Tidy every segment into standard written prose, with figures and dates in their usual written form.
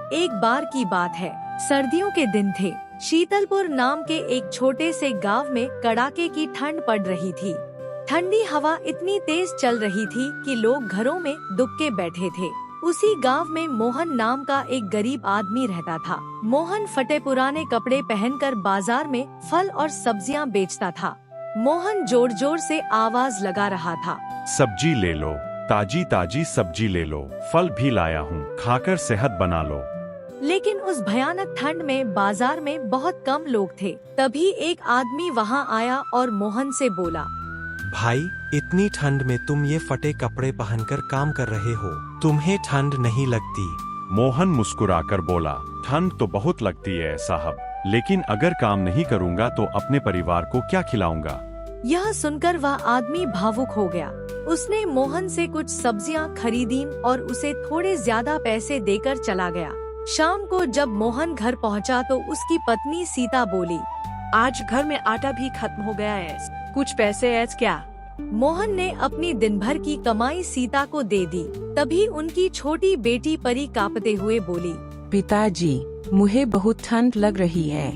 एक बार की बात है, सर्दियों के दिन थे। शीतलपुर नाम के एक छोटे से गांव में कड़ाके की ठंड पड़ रही थी। ठंडी हवा इतनी तेज चल रही थी कि लोग घरों में दुबके बैठे थे। उसी गांव में मोहन नाम का एक गरीब आदमी रहता था। मोहन फटे पुराने कपड़े पहनकर बाजार में फल और सब्जियां बेचता था। मोहन जोर जोर से आवाज लगा रहा था, सब्जी ले लो, ताजी ताजी सब्जी ले लो, फल भी लाया हूँ, खाकर सेहत बना लो। लेकिन उस भयानक ठंड में बाजार में बहुत कम लोग थे। तभी एक आदमी वहाँ आया और मोहन से बोला, भाई, इतनी ठंड में तुम ये फटे कपड़े पहनकर काम कर रहे हो, तुम्हें ठंड नहीं लगती? मोहन मुस्कुराकर बोला, ठंड तो बहुत लगती है साहब, लेकिन अगर काम नहीं करूँगा तो अपने परिवार को क्या खिलाऊंगा। यह सुनकर वह आदमी भावुक हो गया। उसने मोहन से कुछ सब्जियां खरीदी और उसे थोड़े ज्यादा पैसे देकर चला गया। शाम को जब मोहन घर पहुंचा तो उसकी पत्नी सीता बोली, आज घर में आटा भी खत्म हो गया है, कुछ पैसे है क्या? मोहन ने अपनी दिन भर की कमाई सीता को दे दी। तभी उनकी छोटी बेटी परी कांपते हुए बोली, पिताजी, मुझे बहुत ठंड लग रही है।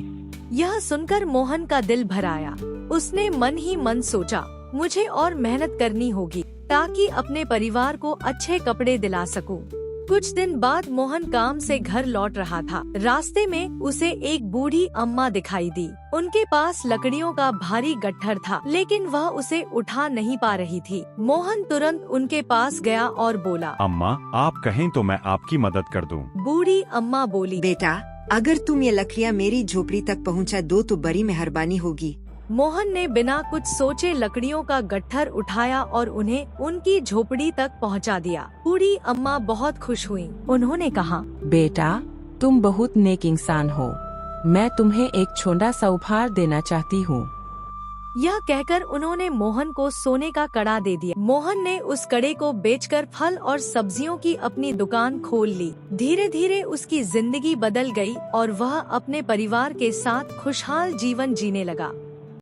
यह सुनकर मोहन का दिल भर आया। उसने मन ही मन सोचा, मुझे और मेहनत करनी होगी ताकि अपने परिवार को अच्छे कपड़े दिला सकूं। कुछ दिन बाद मोहन काम से घर लौट रहा था। रास्ते में उसे एक बूढ़ी अम्मा दिखाई दी। उनके पास लकड़ियों का भारी गट्ठर था, लेकिन वह उसे उठा नहीं पा रही थी। मोहन तुरंत उनके पास गया और बोला, अम्मा, आप कहें तो मैं आपकी मदद कर दूं। बूढ़ी अम्मा बोली, बेटा, अगर तुम ये लकड़ियाँ मेरी झोपड़ी तक पहुँचा दो तो बड़ी मेहरबानी होगी। मोहन ने बिना कुछ सोचे लकड़ियों का गट्ठर उठाया और उन्हें उनकी झोपड़ी तक पहुंचा दिया। बूढ़ी अम्मा बहुत खुश हुईं। उन्होंने कहा, बेटा, तुम बहुत नेक इंसान हो, मैं तुम्हें एक छोटा सा उपहार देना चाहती हूँ। यह कहकर उन्होंने मोहन को सोने का कड़ा दे दिया। मोहन ने उस कड़े को बेचकर फल और सब्जियों की अपनी दुकान खोल ली। धीरे धीरे उसकी जिंदगी बदल गई और वह अपने परिवार के साथ खुशहाल जीवन जीने लगा।